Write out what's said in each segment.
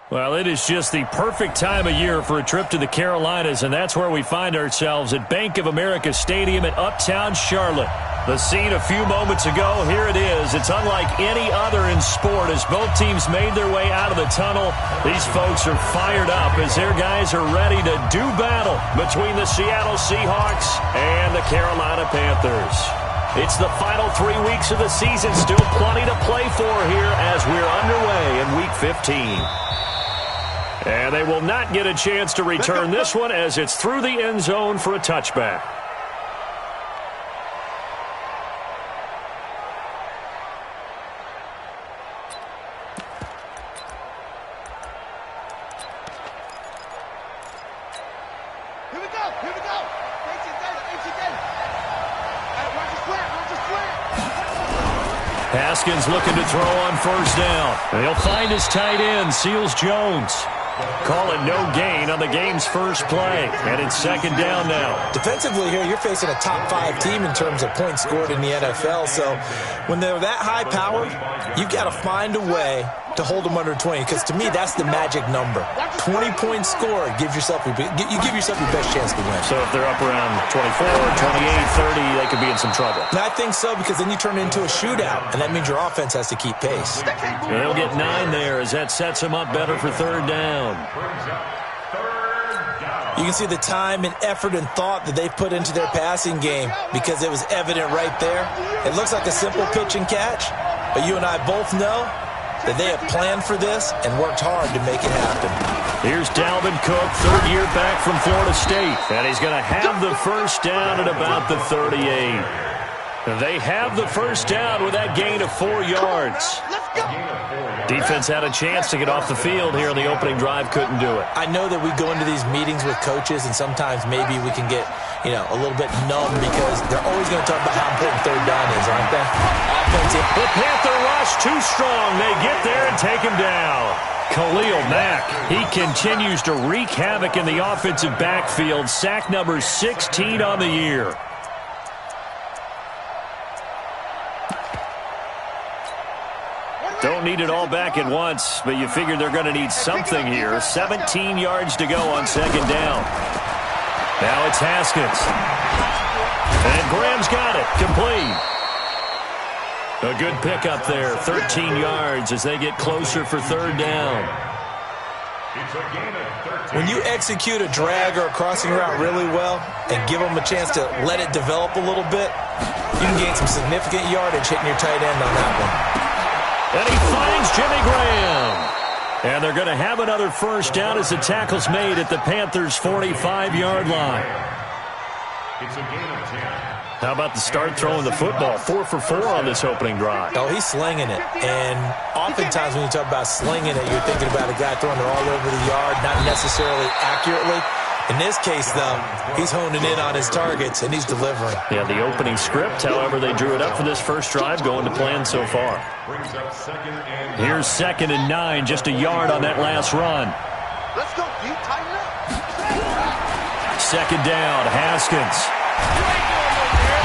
Well, it is just the perfect time of year for a trip to the Carolinas, and that's where we find ourselves at Bank of America Stadium in Uptown Charlotte. The scene a few moments ago, here it is. It's unlike any other in sport as both teams made their way out of the tunnel. These folks are fired up as their guys are ready to do battle between the Seattle Seahawks and the Carolina Panthers. It's the final 3 weeks of the season, still plenty to play for here as we're underway in Week 15. And they will not get a chance to return this one as it's through the end zone for a touchback. Here we go. Haskins looking to throw on first down. And he'll find his tight end, Seals Jones. Call it no gain on the game's first play. And it's second down now. Defensively here, you're facing a top-5 team in terms of points scored in the NFL. So when they're that high-powered, you've got to find a way to hold them under 20. Because to me, that's the magic number. 20 points scored, you give yourself your best chance to win. So if they're up around 24, 28, 30, they could be in some trouble. And I think so, because then you turn it into a shootout, and that means your offense has to keep pace. And they'll get 9 there as that sets them up better for third down. You can see the time and effort and thought that they've put into their passing game because it was evident right there. It looks like a simple pitch and catch, but you and I both know that they have planned for this and worked hard to make it happen. Here's Dalvin Cook, third year back from Florida State. And he's going to have the first down at about the 38. They have the first down with that gain of 4 yards. Defense had a chance to get off the field here on the opening drive, couldn't do it. I know that we go into these meetings with coaches, and sometimes maybe we can get, a little bit numb because they're always going to talk about how important third down is, aren't they? Offensive. The Panther rush too strong. They get there and take him down. Khalil Mack, he continues to wreak havoc in the offensive backfield. Sack number 16 on the year. Don't need it all back at once, but you figure they're going to need something here. 17 yards to go on second down. Now it's Haskins. And Graham's got it. Complete. A good pickup there. 13 yards as they get closer for third down. When you execute a drag or a crossing route really well and give them a chance to let it develop a little bit, you can gain some significant yardage hitting your tight end on that one. And he finds Jimmy Graham. And they're going to have another first down as the tackle's made at the Panthers' 45-yard line. It's a gain of 10. How about the start throwing the football? 4 for 4 on this opening drive. Oh, he's slinging it. And oftentimes when you talk about slinging it, you're thinking about a guy throwing it all over the yard, not necessarily accurately. In this case, though, he's honing in on his targets, and he's delivering. Yeah, the opening script, however, they drew it up for this first drive, going to plan so far. Here's 2nd and 9, just a yard on that last run. Let's go, you tighten up. Second down, Haskins.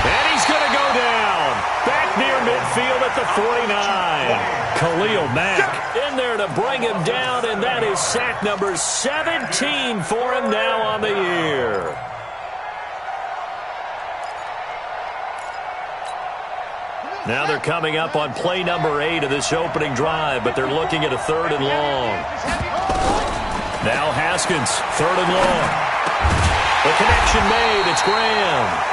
And he's going to go down. Back near midfield at the 49. Khalil Mack in there to bring him down, and that is sack number 17 for him now on the year. Now they're coming up on play number 8 of this opening drive, but they're looking at a 3rd and long. Now Haskins, 3rd and long. The connection made, it's Graham.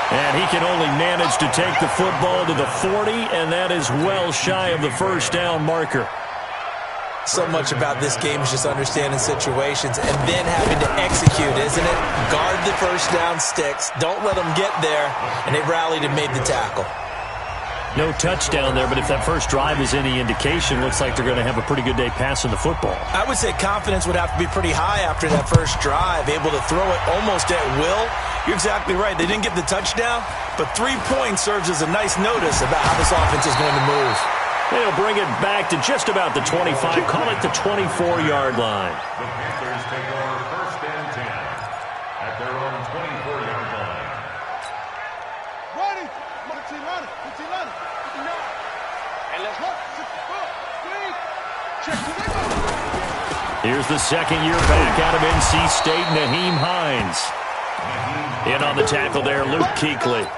And he can only manage to take the football to the 40, and that is well shy of the first down marker. So much about this game is just understanding situations and then having to execute, isn't it? Guard the first down sticks. Don't let them get there. And they rallied and made the tackle. No touchdown there, but if that first drive is any indication, looks like they're going to have a pretty good day passing the football. I would say confidence would have to be pretty high after that first drive, able to throw it almost at will. You're exactly right. They didn't get the touchdown, but 3 points serves as a nice notice about how this offense is going to move. They'll bring it back to just about the 25, call it the 24-yard line. The Panthers take over 1st and 10 at their own 24-yard line. Ready. And let's go. Here's the second year back out of NC State, Naheem Hines. In on the tackle there, Luke Kuechly.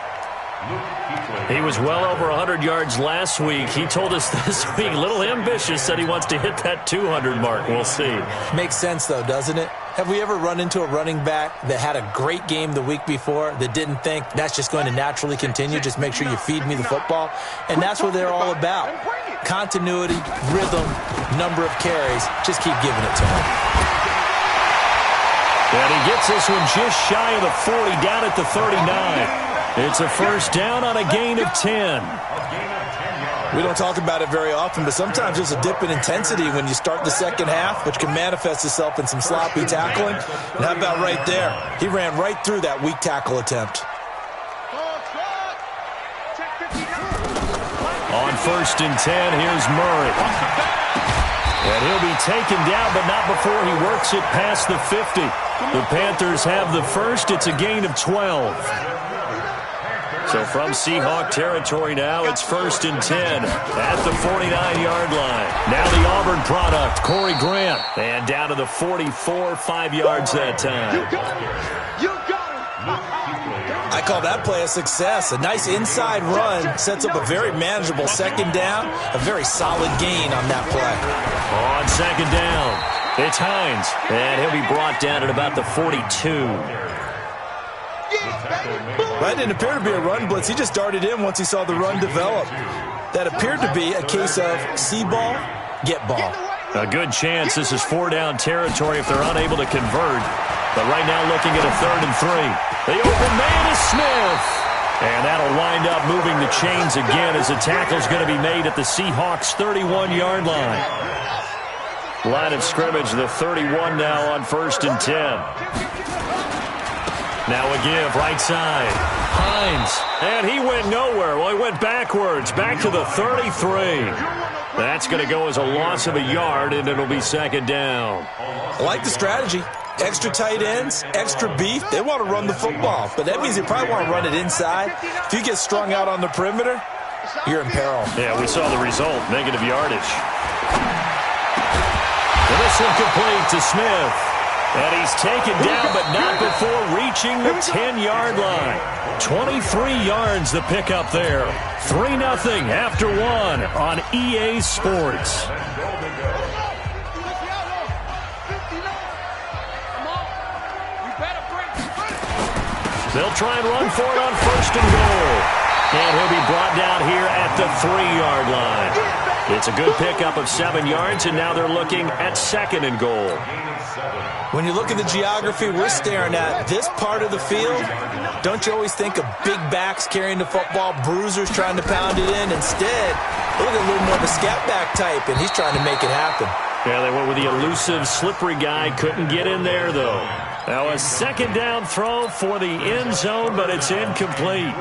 He was well over 100 yards last week. He told us this week, a little ambitious, said he wants to hit that 200 mark. We'll see. Makes sense, though, doesn't it? Have we ever run into a running back that had a great game the week before that didn't think that's just going to naturally continue? Just make sure you feed me the football. And that's what they're all about. Continuity, rhythm, number of carries. Just keep giving it to him. And he gets this one just shy of the 40, down at the 39. It's a first down on a gain of 10. We don't talk about it very often, but sometimes there's a dip in intensity when you start the second half, which can manifest itself in some sloppy tackling. And how about right there? He ran right through that weak tackle attempt. On first and 10, here's Murray. And he'll be taken down, but not before he works it past the 50. The Panthers have the first. It's a gain of 12. So from Seahawk territory now, it's first and 10 at the 49-yard line. Now the Auburn product, Corey Grant. And down to the 44, 5 yards that time. You got him. I call that play a success. A nice inside run sets up a very manageable second down. A very solid gain on that play. On second down, it's Hines. And he'll be brought down at about the 42. That didn't appear to be a run blitz. He just darted in once he saw the run develop. That appeared to be a case of see ball, get ball. A good chance this is 4-down territory if they're unable to convert. But right now looking at a 3rd and 3. The open man is Smith. And that'll wind up moving the chains again as the tackle's going to be made at the Seahawks' 31-yard line. Line of scrimmage, the 31 now on first and 10. Now a give, right side. Hines. And he went nowhere. Well, he went backwards, back to the 33. That's going to go as a loss of a yard, and it'll be second down. I like the strategy. Extra tight ends, extra beef. They want to run the football, but that means they probably want to run it inside. If you get strung out on the perimeter, you're in peril. Yeah, we saw the result, negative yardage. And this one complete to Smith. And he's taken down, but not before reaching the 10-yard line. 23 yards the pickup there. 3-0 after 1 on EA Sports. They'll try and run for it on first and goal. And he'll be brought down here at the 3-yard line. It's a good pickup of 7 yards, and now they're looking at second and goal. When you look at the geography we're staring at, this part of the field, don't you always think of big backs carrying the football, bruisers trying to pound it in? Instead, look at a little more of a scat back type, and he's trying to make it happen. Yeah, they went with the elusive, slippery guy. Couldn't get in there, though. Now a second down throw for the end zone, but it's incomplete.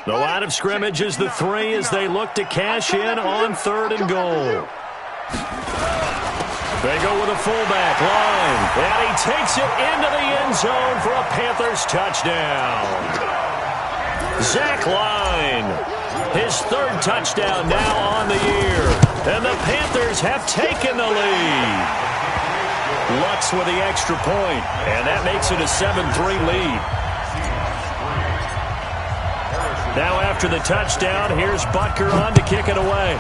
The line of scrimmage is the 3 as they look to cash in on third and goal. They go with a fullback line, and he takes it into the end zone for a Panthers touchdown. Zach Line, his 3rd touchdown now on the year, and the Panthers have taken the lead. Lutz with the extra point, and that makes it a 7-3 lead. Now after the touchdown, here's Butker on to kick it away.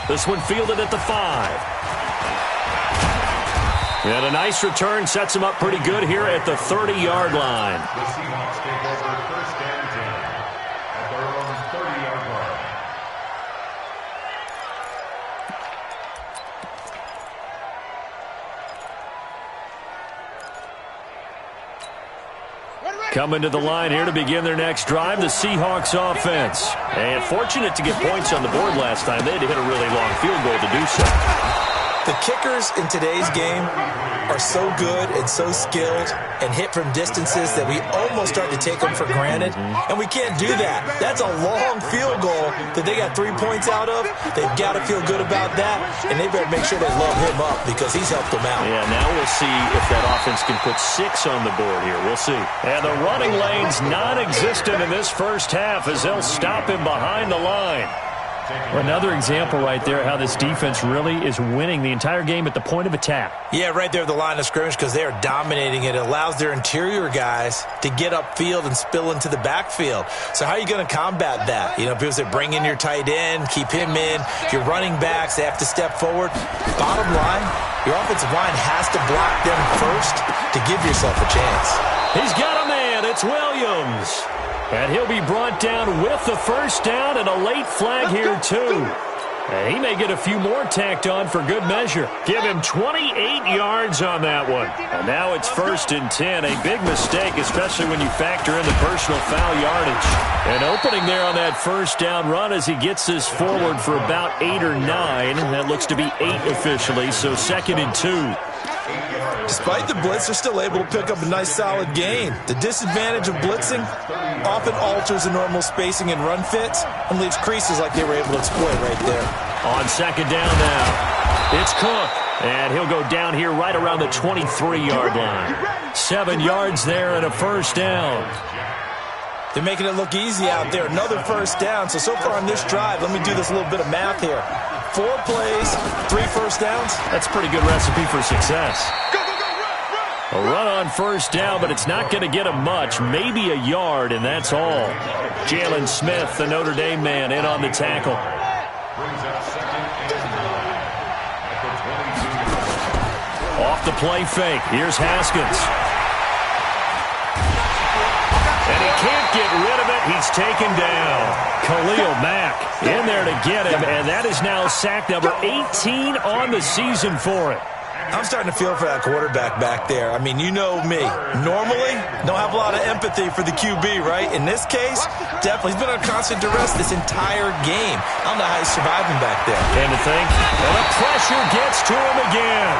This one fielded at the 5. And a nice return sets him up pretty good here at the 30-yard line. The Seahawks take over first and 10 at their own 30-yard line. Coming to the line here to begin their next drive, the Seahawks offense. And fortunate to get points on the board last time. They had to hit a really long field goal to do so. The kickers in today's game are so good and so skilled and hit from distances that we almost start to take them for granted, and we can't do that. That's a long field goal that they got 3 points out of. They've got to feel good about that, and they better make sure they load him up because he's helped them out. Yeah, now we'll see if that offense can put 6 on the board here. We'll see. And the running lane's non-existent in this first half as they'll stop him behind the line. Another example right there how this defense really is winning the entire game at the point of attack. Yeah, right there at the line of scrimmage because they are dominating it. It allows their interior guys to get upfield and spill into the backfield. So how are you going to combat that? You know, people say bring in your tight end, keep him in. Your running backs, they have to step forward. Bottom line, your offensive line has to block them first to give yourself a chance. He's got a man. It's Williams. And he'll be brought down with the first down and a late flag here, too. And he may get a few more tacked on for good measure. Give him 28 yards on that one. And now it's 1st and 10. A big mistake, especially when you factor in the personal foul yardage. An opening there on that first down run as he gets this forward for about 8 or 9. That looks to be 8 officially, so 2nd and 2. Despite the blitz, they're still able to pick up a nice, solid gain. The disadvantage of blitzing often alters the normal spacing and run fits and leaves creases like they were able to exploit right there. On 2nd down now, it's Cook. And he'll go down here right around the 23-yard line. 7 yards there and a first down. They're making it look easy out there. Another first down. So far on this drive, let me do this little bit of math here. 4 plays, 3 first downs. That's a pretty good recipe for success. A run on first down, but it's not going to get him much. Maybe a yard, and that's all. Jalen Smith, the Notre Dame man, in on the tackle. Off the play fake. Here's Haskins. And he can't get rid of it. He's taken down. Khalil Mack in there to get him, and that is now sack number 18 on the season for it. I'm starting to feel for that quarterback back there. I mean, you know me. Normally, don't have a lot of empathy for the QB, right? In this case, definitely. He's been under constant duress this entire game. I don't know how he's surviving back there. And to think, and the pressure gets to him again.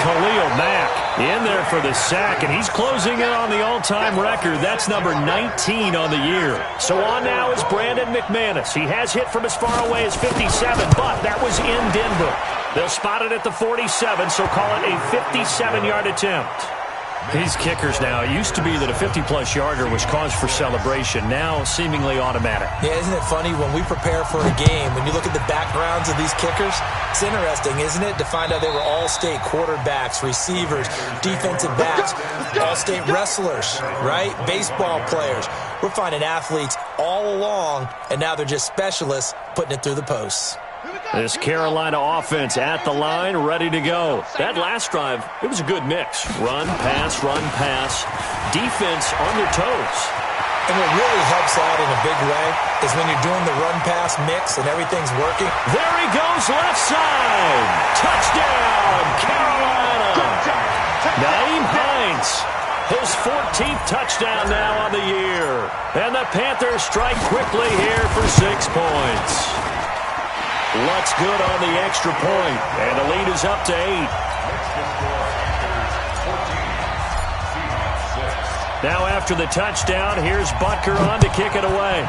Khalil Mack in there for the sack, and he's closing in on the all-time record. That's number 19 on the year. So on now is Brandon McManus. He has hit from as far away as 57, but that was in Denver. They'll spot it at the 47, so call it a 57-yard attempt. These kickers now, it used to be that a 50-plus yarder was cause for celebration. Now, seemingly automatic. Yeah, isn't it funny when we prepare for a game, when you look at the backgrounds of these kickers, it's interesting, isn't it, to find out they were all-state quarterbacks, receivers, defensive backs, all-state wrestlers, right? Baseball players. We're finding athletes all along, and now they're just specialists putting it through the posts. This Carolina offense at the line, ready to go. That last drive, it was a good mix. Run, pass, defense on their toes. And what really helps out in a big way is when you're doing the run-pass mix and everything's working. There he goes, left side. Touchdown, Carolina. Naeem Hines, his 14th touchdown now on the year. And the Panthers strike quickly here for 6 points. Looks good on the extra point, and the lead is up to 8. Now after the touchdown, here's Butker on to kick it away.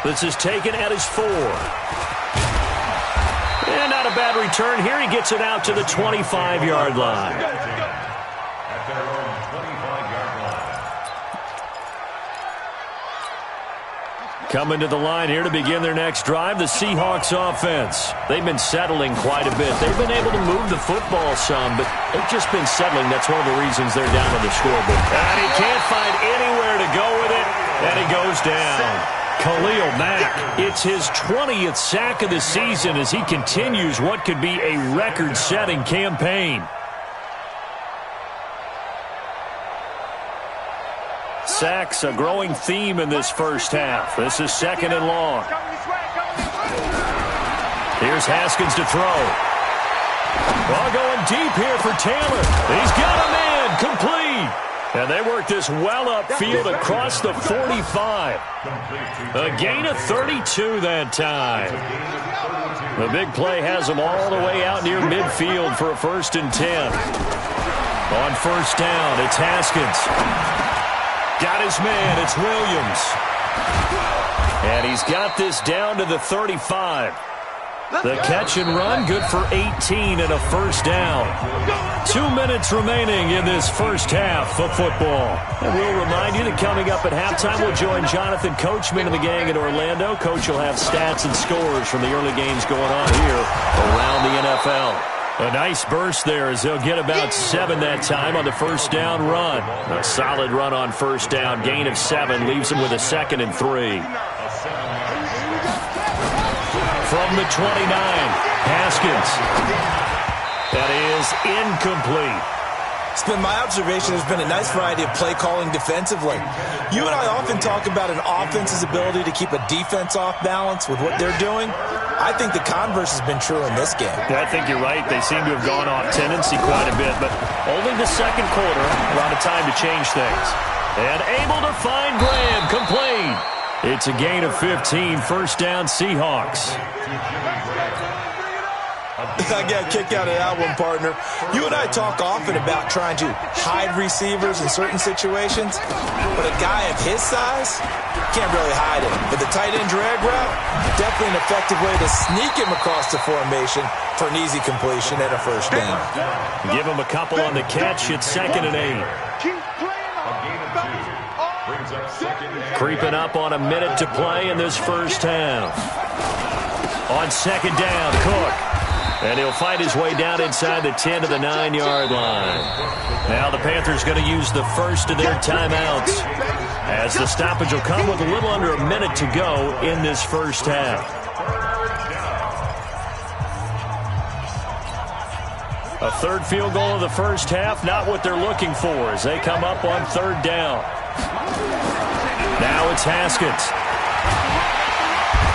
This is taken at his 4. And not a bad return here. He gets it out to the 25-yard line. Coming to the line here to begin their next drive, the Seahawks offense. They've been settling quite a bit. They've been able to move the football some, but they've just been settling. That's one of the reasons they're down on the scoreboard. And he can't find anywhere to go with it, and he goes down. Khalil Mack, it's his 20th sack of the season as he continues what could be a record-setting campaign. Sacks, a growing theme in this first half. This is 2nd and long. Here's Haskins to throw. Ball going deep here for Taylor. He's got a man, complete. And they work this well upfield across the 45. A gain of 32 that time. The big play has them all the way out near midfield for a 1st and 10. On 1st down, it's Haskins. Got his man, it's Williams. And he's got this down to the 35. The catch and run, good for 18 and a 1st down. 2 minutes remaining in this first half of football. And we'll remind you that coming up at halftime, we'll join Jonathan Coachman and the gang in Orlando. Coach will have stats and scores from the early games going on here around the NFL. A nice burst there as they'll get about 7 that time on the 1st down run. A solid run on 1st down. Gain of 7 leaves them with a 2nd and 3. From the 29, Haskins. That is incomplete. It's been my observation there's been a nice variety of play calling defensively. You and I often talk about an offense's ability to keep a defense off balance with what they're doing. I think the converse has been true in this game. Yeah, I think you're right. They seem to have gone off tendency quite a bit, but only the 2nd quarter, a lot of time to change things. And able to find Graham, complete. It's a gain of 15, 1st down Seahawks. I got a kick out of that one, partner. You and I talk often about trying to hide receivers in certain situations, but a guy of his size can't really hide it. But the tight end drag route, definitely an effective way to sneak him across the formation for an easy completion and a 1st down. Give him a couple on the catch. It's 2nd and 8. Creeping up on a minute to play in this first half. On 2nd down, Cook. And he'll fight his way down inside the 10 to the 9-yard line. Now the Panthers going to use the first of their timeouts, as the stoppage will come with a little under a minute to go in this first half. A 3rd field goal of the first half, not what they're looking for as they come up on 3rd down. Now it's Haskins.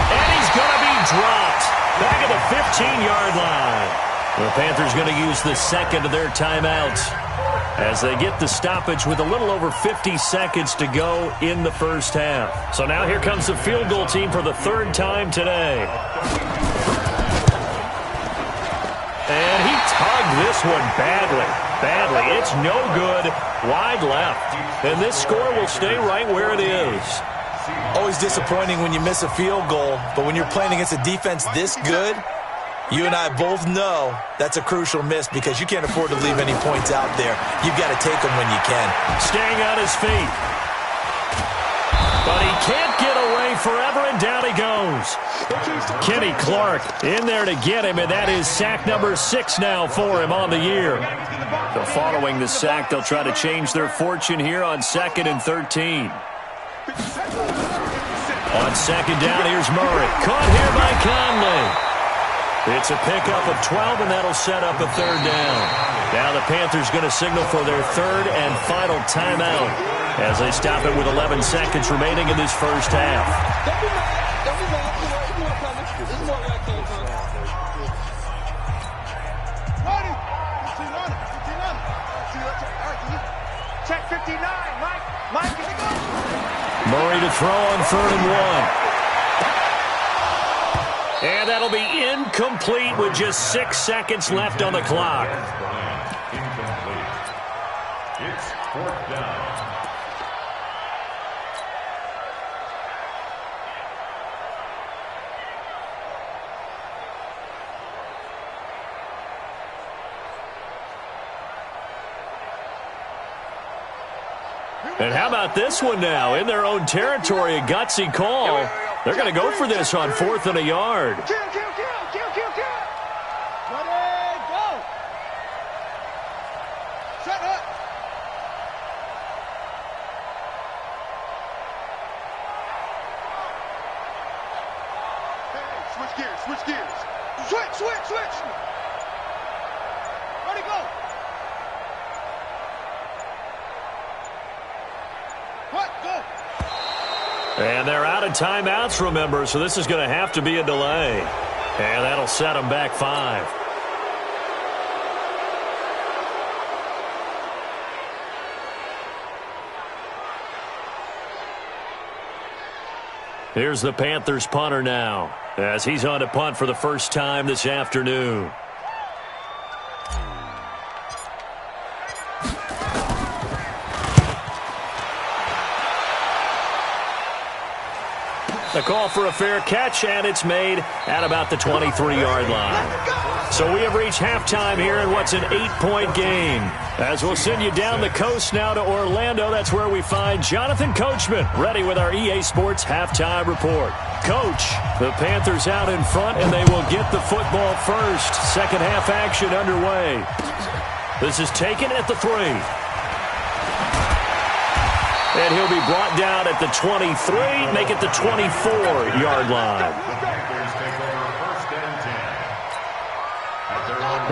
And he's going to be dropped back at the 15-yard line. The Panthers going to use the 2nd of their timeouts as they get the stoppage with a little over 50 seconds to go in the first half. So now here comes the field goal team for the 3rd time today. And he tugged this one badly. It's no good. Wide left. And this score will stay right where it is. Always disappointing when you miss a field goal, but when you're playing against a defense this good, you and I both know that's a crucial miss because you can't afford to leave any points out there. You've got to take them when you can. Staying on his feet. But he can't get away forever, and down he goes. Kenny Clark in there to get him, and that is sack number 6 now for him on the year. So following the sack, they'll try to change their fortune here on 2nd and 13. On 2nd down, here's Murray. Caught here by Conley. It's a pickup of 12, and that'll set up a 3rd down. Now the Panthers going to signal for their 3rd and final timeout as they stop it with 11 seconds remaining in this first half. Don't be mad. Don't be mad. There's more coming. There's more where I came from. Ready? 15 on it. 15 on it. All right, check 59. Mike, can you go? Murray to throw on 3rd and 1. And that'll be incomplete with just 6 seconds left on the clock. Incomplete. It's 4th down. And how about this one now? In their own territory, a gutsy call. They're going to go for this on 4th and a yard. Kill. Ready, go. Shut up. Hey, switch gears. Switch. Ready, go. What? Go. And they're out of timeouts, remember, so this is going to have to be a delay. And that'll set them back 5. Here's the Panthers punter now, as he's on to punt for the first time this afternoon. The call for a fair catch, and it's made at about the 23-yard line. So we have reached halftime here in what's an 8-point game. As we'll send you down the coast now to Orlando, that's where we find Jonathan Coachman ready with our EA Sports halftime report. Coach, the Panthers out in front, and they will get the football first. Second half action underway. This is taken at the 3. And he'll be brought down at the 23, make it the 24-yard line.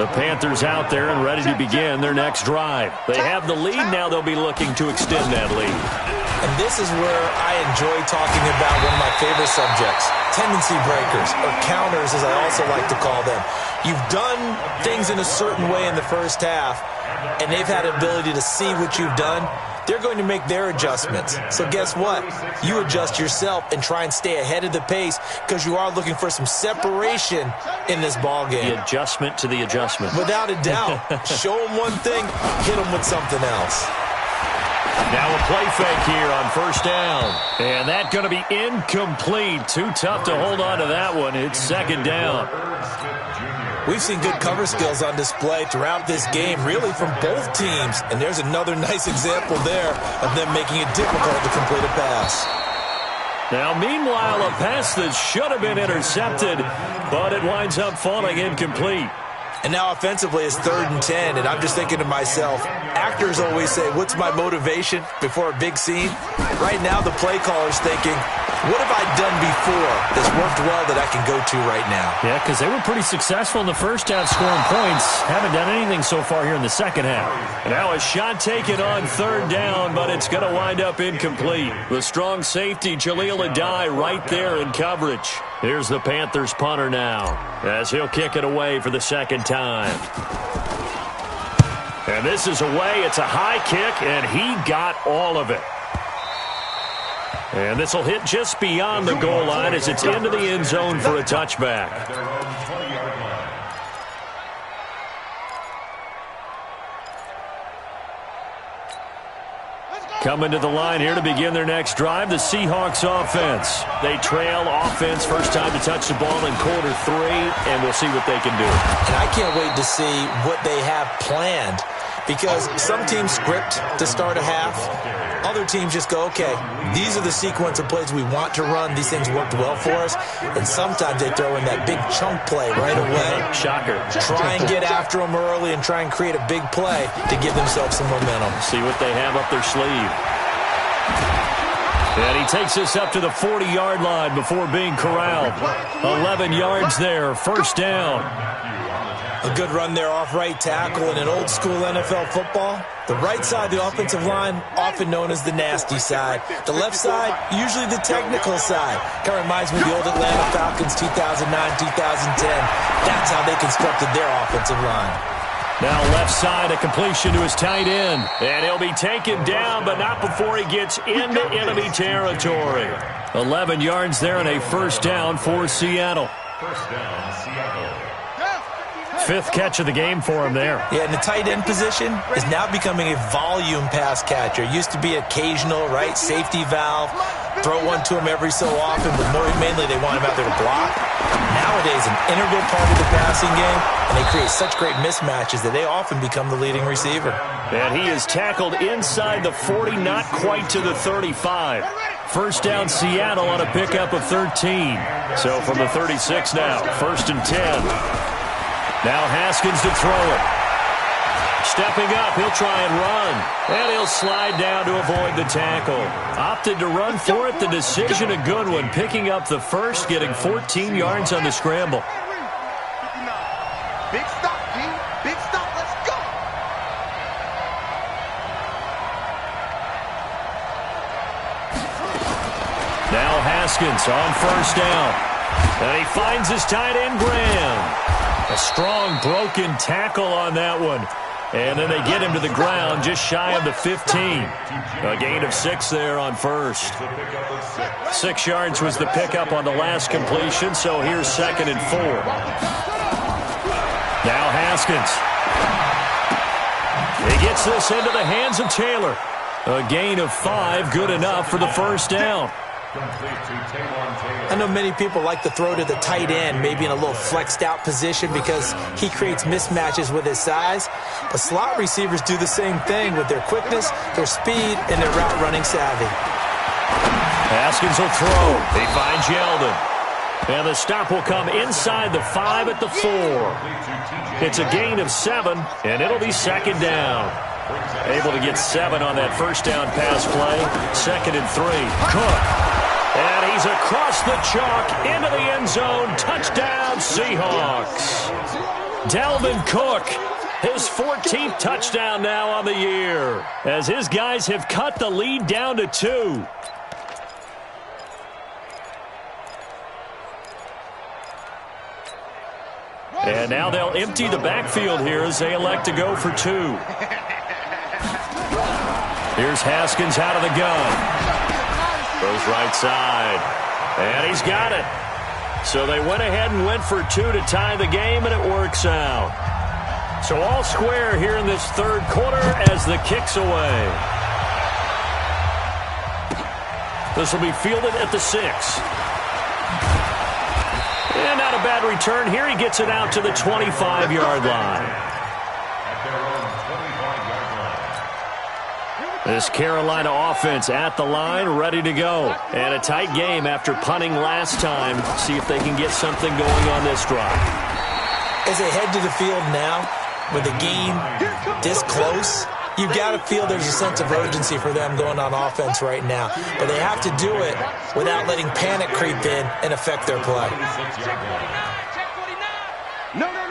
The Panthers out there and ready to begin their next drive. They have the lead. Now they'll be looking to extend that lead. And this is where I enjoy talking about one of my favorite subjects, tendency breakers, or counters as I also like to call them. You've done things in a certain way in the first half, and they've had the ability to see what you've done. They're going to make their adjustments. So guess what? You adjust yourself and try and stay ahead of the pace because you are looking for some separation in this ball game. The adjustment to the adjustment. Without a doubt. Show them one thing, hit them with something else. Now a play fake here on first down. And that's going to be incomplete. Too tough to hold on to that one. It's second down. We've seen good cover skills on display throughout this game, really from both teams. And there's another nice example there of them making it difficult to complete a pass. Now, meanwhile, a pass that should have been intercepted, but it winds up falling incomplete. And now offensively it's 3rd and 10, and I'm just thinking to myself, actors always say, what's my motivation before a big scene? Right now the play caller's thinking, what have I done before that's worked well that I can go to right now? Yeah, because they were pretty successful in the first half scoring points. Haven't done anything so far here in the second half. Now a shot taken on 3rd down, but it's going to wind up incomplete. The strong safety, Jaleel Adai, right there in coverage. Here's the Panthers punter now, as he'll kick it away for the second time. And this is away. It's a high kick, and he got all of it. And this will hit just beyond the goal line as it's into the end zone for a touchback. Coming to the line here to begin their next drive, the Seahawks offense. They trail offense, first time to touch the ball in quarter 3, and we'll see what they can do. And I can't wait to see what they have planned, because some teams script to start a half. Other teams just go, okay, these are the sequence of plays we want to run. These things worked well for us. And sometimes they throw in that big chunk play right away. Shocker. Try and get after them early and try and create a big play to give themselves some momentum. See what they have up their sleeve. And he takes this up to the 40-yard line before being corralled. 11 yards there, first down. A good run there off right tackle in an old-school NFL football. The right side, the offensive line, often known as the nasty side. The left side, usually the technical side. Kind of reminds me of the old Atlanta Falcons 2009, 2010. That's how they constructed their offensive line. Now left side, a completion to his tight end. And he'll be taken down, but not before he gets into enemy territory. 11 yards there and a first down for Seattle. First down, Seattle. 5th catch of the game for him there. Yeah, and the tight end position is now becoming a volume pass catcher. It used to be occasional, right? Safety valve. Throw one to him every so often, but mainly they want him out there to block. Nowadays, an integral part of the passing game, and they create such great mismatches that they often become the leading receiver. And he is tackled inside the 40, not quite to the 35. First down, Seattle on a pickup of 13. So from the 36 now, 1st and 10. Now Haskins to throw it. Stepping up, he'll try and run. And he'll slide down to avoid the tackle. Opted to run for it. The decision a good one. Picking up the first, getting 14 yards on the scramble. Big stop, G. Big stop. Let's go. Now Haskins on first down. And he finds his tight end, Graham. A strong broken tackle on that one. And then they get him to the ground just shy of the 15. A gain of 6 there on first. 6 yards was the pickup on the last completion, so here's 2nd and 4. Now Haskins. He gets this into the hands of Taylor. A gain of 5, good enough for the first down. I know many people like to throw to the tight end, maybe in a little flexed out position because he creates mismatches with his size. But slot receivers do the same thing with their quickness, their speed, and their route running savvy. Haskins will throw. He finds Yeldon. And the stop will come inside the 5 at the 4. It's a gain of 7, and it'll be 2nd down. Able to get 7 on that first down pass play. 2nd and 3. Cook. And he's across the chalk into the end zone. Touchdown, Seahawks. Dalvin Cook, his 14th touchdown now on the year, as his guys have cut the lead down to 2. And now they'll empty the backfield here as they elect to go for 2. Here's Haskins out of the gun. Goes right side. And he's got it. So they went ahead and went for 2 to tie the game, and it works out. So all square here in this third quarter as the kick's away. This will be fielded at the 6. And not a bad return here. He gets it out to the 25-yard line. This Carolina offense at the line, ready to go. And a tight game after punting last time. See if they can get something going on this drive. As they head to the field now, with the game this close, you've got to feel there's a sense of urgency for them going on offense right now. But they have to do it without letting panic creep in and affect their play. No.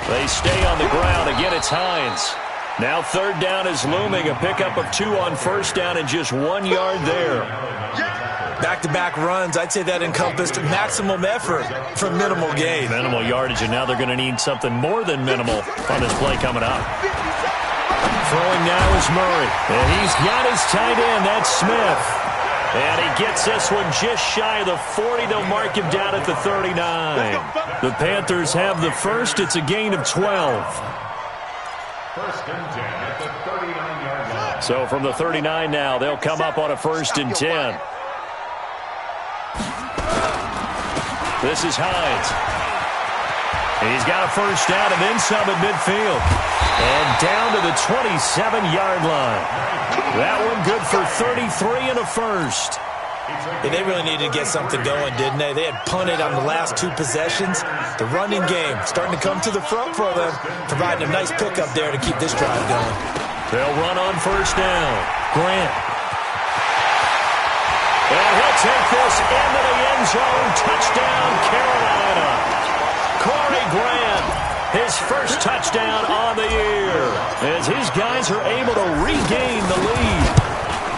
They stay on the ground. Again, it's Hines. Now 3rd down is looming. A pickup of 2 on first down and just 1 yard there. Back-to-back runs, I'd say that encompassed maximum effort for minimal gain. Minimal yardage, and now they're going to need something more than minimal on this play coming up. Throwing now is Murray. And he's got his tight end. That's Smith. And he gets this one just shy of the 40. They'll mark him down at the 39. The Panthers have the first. It's a gain of 12. 1st and 10 at the 39-yard line. So from the 39 now, they'll come up on a 1st and 10. This is Hines. He's got a first down and then some at midfield. And down to the 27-yard line. That one good for 33 and a first. Yeah, they really needed to get something going, didn't they? They had punted on the last 2 possessions. The running game starting to come to the front for them, providing a nice pickup there to keep this drive going. They'll run on first down. Grant. And he'll take this into the end zone. Touchdown, Carolina. Corey Grant, his first touchdown on the year, as his guys are able to regain the lead.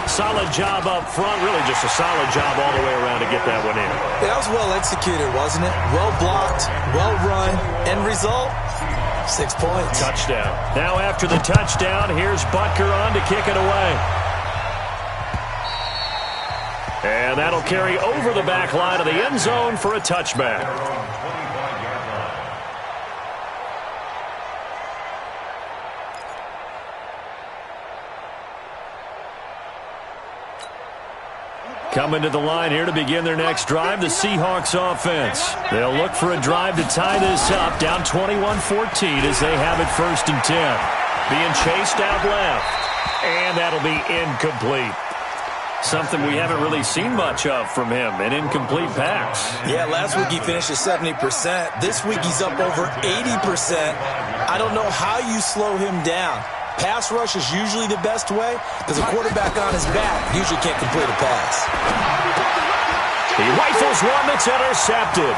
Solid job up front, really just a solid job all the way around to get that one in. That was well executed, wasn't it? Well blocked, well run, end result, 6 points. Touchdown. Now after the touchdown, here's Butker on to kick it away. And that'll carry over the back line of the end zone for a touchback. Coming to the line here to begin their next drive, the Seahawks offense. They'll look for a drive to tie this up, down 21-14 as they have it 1st and 10. Being chased out left, and that'll be incomplete. Something we haven't really seen much of from him, an incomplete pass. Yeah, last week he finished at 70%. This week he's up over 80%. I don't know how you slow him down. Pass rush is usually the best way because a quarterback on his back usually can't complete a pass. He rifles one that's intercepted.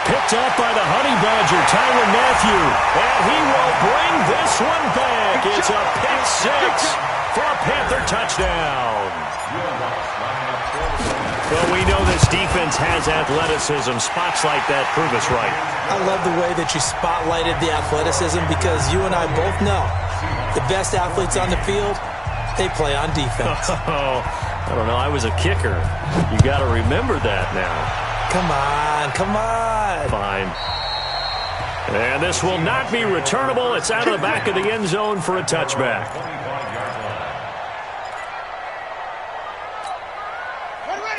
Picked up by the Honey Badger, Tyrann Mathieu. And he will bring this one back. It's a pick 6 for a Panther touchdown. Well, we know this defense has athleticism. Spots like that prove us right. I love the way that you spotlighted the athleticism because you and I both know the best athletes on the field, they play on defense. Oh, I don't know. I was a kicker. You got to remember that now. Come on, come on. Fine. And this will not be returnable. It's out of the back of the end zone for a touchback.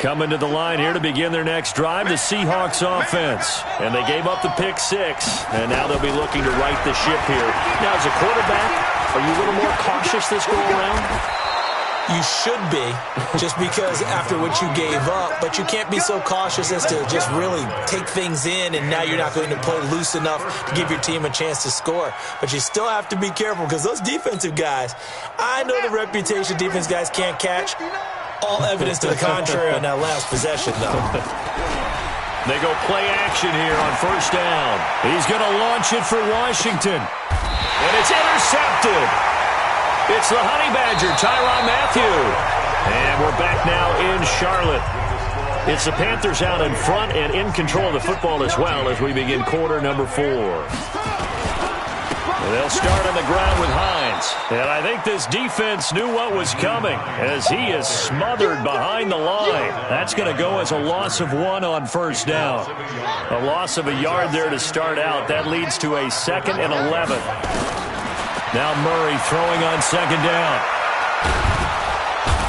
Coming to the line here to begin their next drive, the Seahawks offense. And they gave up the pick six, and now they'll be looking to right the ship here. Now, as a quarterback, are you a little more cautious this go-around? You should be, just because after what you gave up, but you can't be so cautious as to just really take things in, and now you're not going to play loose enough to give your team a chance to score. But you still have to be careful because those defensive guys, I know the reputation defense guys can't catch. All evidence to the contrary on that last possession, though. They go play action here on first down. He's going to launch it for Washington. And it's intercepted. It's the Honey Badger, Tyrann Mathieu. And we're back now in Charlotte. It's the Panthers out in front and in control of the football as well as we begin quarter number 4. And they'll start on the ground with Hines. And I think this defense knew what was coming as he is smothered behind the line. That's going to go as a loss of 1 on first down. A loss of a yard there to start out. That leads to a 2nd and 11. Now Murray throwing on second down.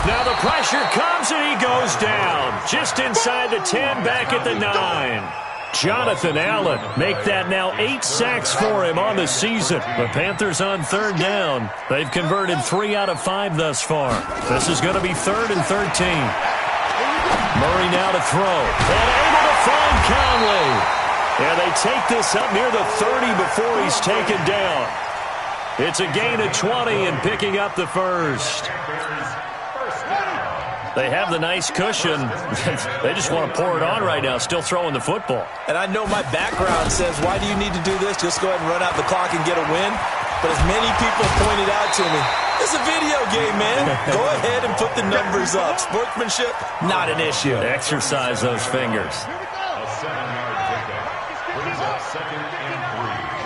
Now the pressure comes and he goes down. Just inside the 10, back at the 9. Jonathan Allen make that now 8 sacks for him on the season. The Panthers on third down. They've converted 3 out of 5 thus far. This is going to be 3rd and 13. Murray now to throw. And able to find Conley. And they take this up near the 30 before he's taken down. It's a gain of 20 and picking up the first. They have the nice cushion. They just want to pour it on right now, still throwing the football. And I know my background says, why do you need to do this? Just go ahead and run out the clock and get a win. But as many people pointed out to me, it's a video game, man. Go ahead and put the numbers up. Sportsmanship, not an issue. Exercise those fingers. A 7-yard pickup. Brings up 2nd and 3.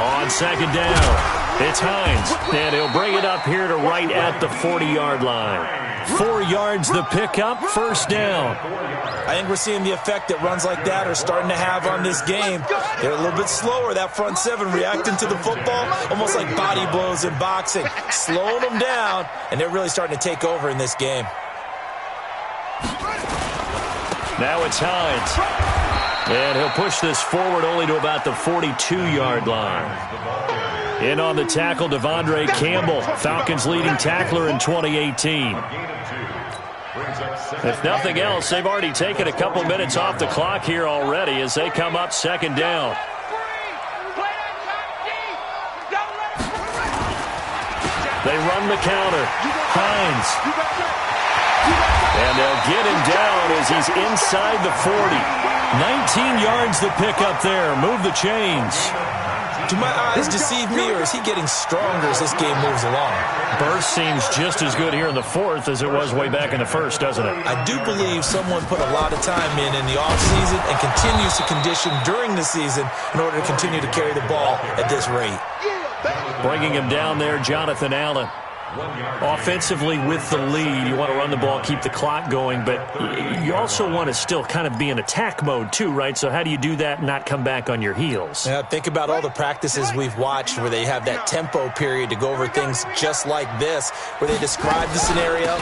On second down. It's Hines, and he'll bring it up here to right at the 40-yard line. 4 yards the pickup, first down. I think we're seeing the effect that runs like that are starting to have on this game. They're a little bit slower, that front 7 reacting to the football, almost like body blows in boxing, slowing them down, and they're really starting to take over in this game. Now it's Hines. And he'll push this forward only to about the 42-yard line. In on the tackle, Devondre Campbell, Falcons' leading tackler in 2018. If nothing else, they've already taken a couple minutes off the clock here already as they come up second down. They run the counter. Hines. And they'll get him down as he's inside the 40. 19 yards the pickup there. Move the chains. Do my eyes deceive me, or is he getting stronger as this game moves along? Burst seems just as good here in the 4th as it was way back in the 1st, doesn't it? I do believe someone put a lot of time in the offseason and continues to condition during the season in order to continue to carry the ball at this rate. Bringing him down there, Jonathan Allen. Offensively with the lead, you want to run the ball, keep the clock going, but you also want to still kind of be in attack mode too, right? So how do you do that and not come back on your heels? Yeah, think about all the practices we've watched where they have that tempo period to go over things just like this, where they describe the scenario,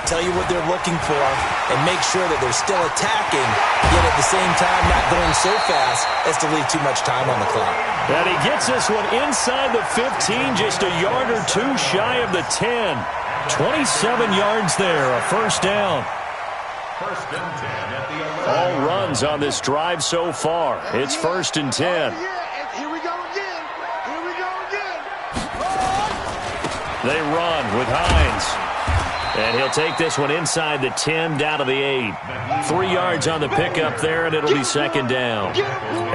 tell you what they're looking for, and make sure that they're still attacking, yet at the same time not going so fast as to leave too much time on the clock. And he gets this one inside the 15, just a yard or 2 shy of the 10. 27 yards there, a first down. First and 10 at the 11. All runs on this drive so far. It's 1st and 10. Here we go again. Here we go again. They run with Hines. And he'll take this one inside the 10, down to the 8. 3 yards on the pickup there, and it'll be second down.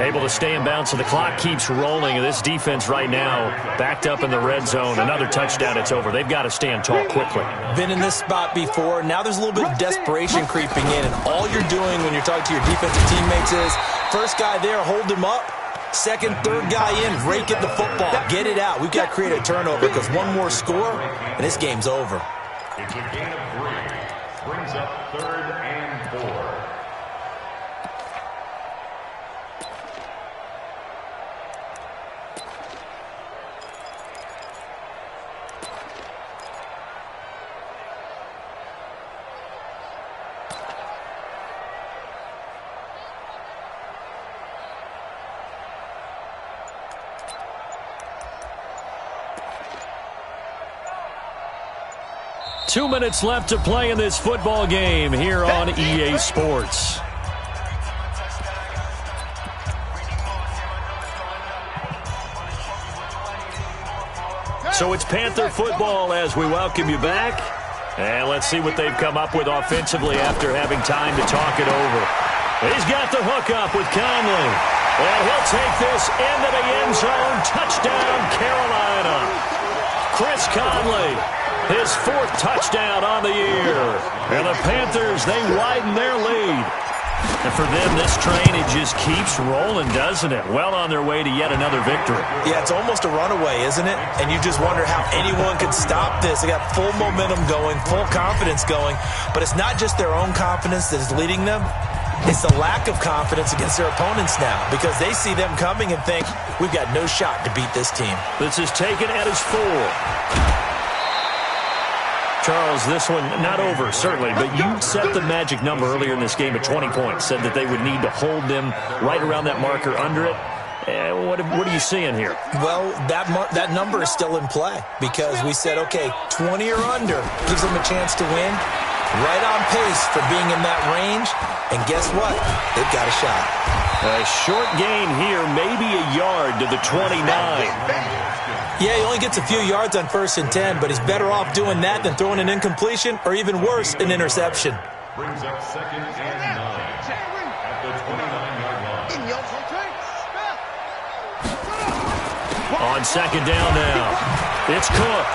Able to stay in bounds, so the clock keeps rolling. And this defense right now backed up in the red zone. Another touchdown, it's over. They've got to stand tall quickly. Been in this spot before. Now there's a little bit of desperation creeping in. And all you're doing when you're talking to your defensive teammates is, first guy there, hold him up. Second, third guy in, rake at the football. Get it out. We've got to create a turnover because one more score, and this game's over. It's a gain of 3. Brings up 3rd and 4. Two minutes left to play in this football game here on EA Sports. So it's Panther football as we welcome you back. And let's see what they've come up with offensively after having time to talk it over. He's got the hook up with Conley. And he'll take this into the end zone. Touchdown, Carolina. Chris Conley. His 4th touchdown on the year. And the Panthers, they widen their lead. And for them, this train, it just keeps rolling, doesn't it? Well on their way to yet another victory. Yeah, it's almost a runaway, isn't it? And you just wonder how anyone could stop this. They got full momentum going, full confidence going. But it's not just their own confidence that is leading them. It's the lack of confidence against their opponents now because they see them coming and think, we've got no shot to beat this team. This is taken at his 4. Charles, this one not over, certainly, but you set the magic number earlier in this game at 20 points, said that they would need to hold them right around that marker under it. What are you seeing here? Well, that number is still in play because we said, okay, 20 or under gives them a chance to win. Right on pace for being in that range. And guess what? They've got a shot. A short gain here, maybe a yard to the 29. Yeah, he only gets a few yards on 1st and 10, but he's better off doing that than throwing an incompletion or even worse, an interception. Brings up 2nd and 9 at the 29-yard line. On 2nd down now, it's Cook.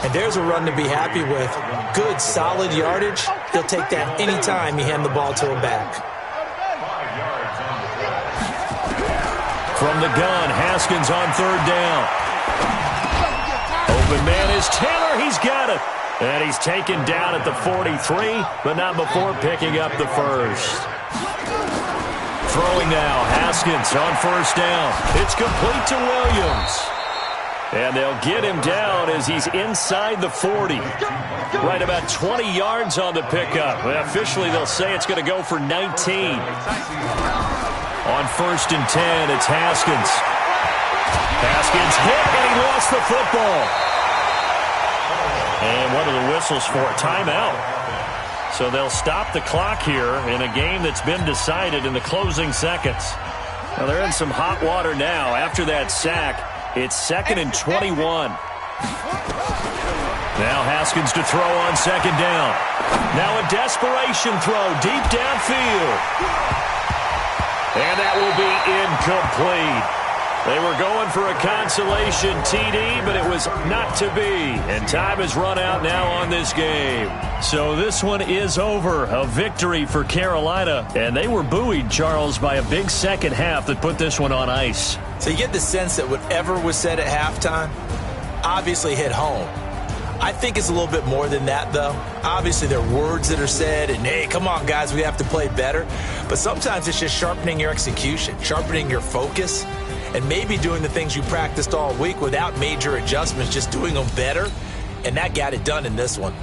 And there's a run to be happy with. Good, solid yardage. They'll take that anytime you hand the ball to a back. From the gun, Haskins on 3rd down. Open man is Taylor. He's got it. And he's taken down at the 43, but not before picking up the 1st. Throwing now, Haskins on 1st down. It's complete to Williams. And they'll get him down as he's inside the 40. Right about 20 yards on the pickup. Well, officially, they'll say it's going to go for 19. On 1st and 10, it's Haskins. Haskins hit, and he lost the football. And one of the whistles for a timeout. So they'll stop the clock here in a game that's been decided in the closing seconds. Now they're in some hot water now. After that sack, it's 2nd and 21. Now Haskins to throw on 2nd down. Now a desperation throw deep downfield. And that will be incomplete. They were going for a consolation TD, but it was not to be. And time has run out now on this game. So this one is over. A victory for Carolina. And they were buoyed, Charles, by a big second half that put this one on ice. So you get the sense that whatever was said at halftime obviously hit home. I think it's a little bit more than that, though. Obviously, there are words that are said, and, hey, come on, guys, we have to play better. But sometimes it's just sharpening your execution, sharpening your focus, and maybe doing the things you practiced all week without major adjustments, just doing them better. And that got it done in this one.